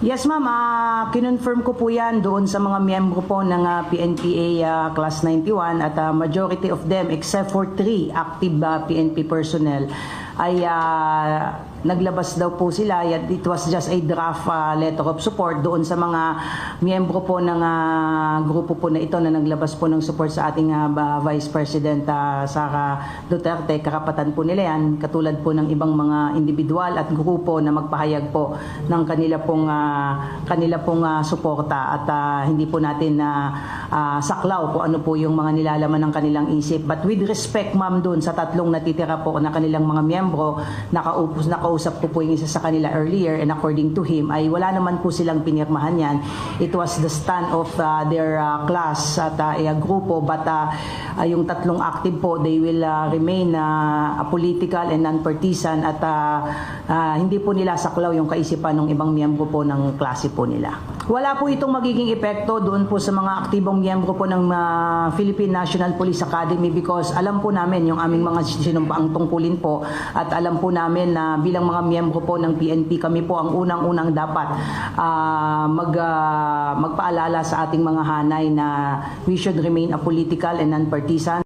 Yes, ma'am. Kinonfirm ko po yan doon sa mga miyembro po ng PNPA Class 91 at majority of them except for 3 active PNP personnel ay naglabas daw po sila. It was just a draft letter of support doon sa mga miyembro po ng grupo po na ito na naglabas po ng support sa ating Vice President Sara Duterte. Karapatan po nila yan, katulad po ng ibang mga individual at grupo na magpahayag po ng kanila pong suporta at hindi po natin saklaw kung ano po yung mga nilalaman ng kanilang isip. But with respect, ma'am, doon sa tatlong natitira po na kanilang mga miyembro, nakausap ko po yung isa sa kanila earlier, and according to him ay wala naman po silang pinirmahan yan. It was the stand of their class at grupo, but yung tatlong active po, they will remain political and non-partisan at hindi po nila saklaw yung kaisipan ng ibang miyembro po ng klase po nila. Wala po itong magiging epekto doon po sa mga aktibong miyembro po ng Philippine National Police Academy, because alam po namin yung aming mga sinumpaang tungkulin po at alam po namin na bilang mga miyembro po ng PNP, kami po ang unang-unang dapat magpaalala sa ating mga hanay na we should remain apolitical and non-partisan.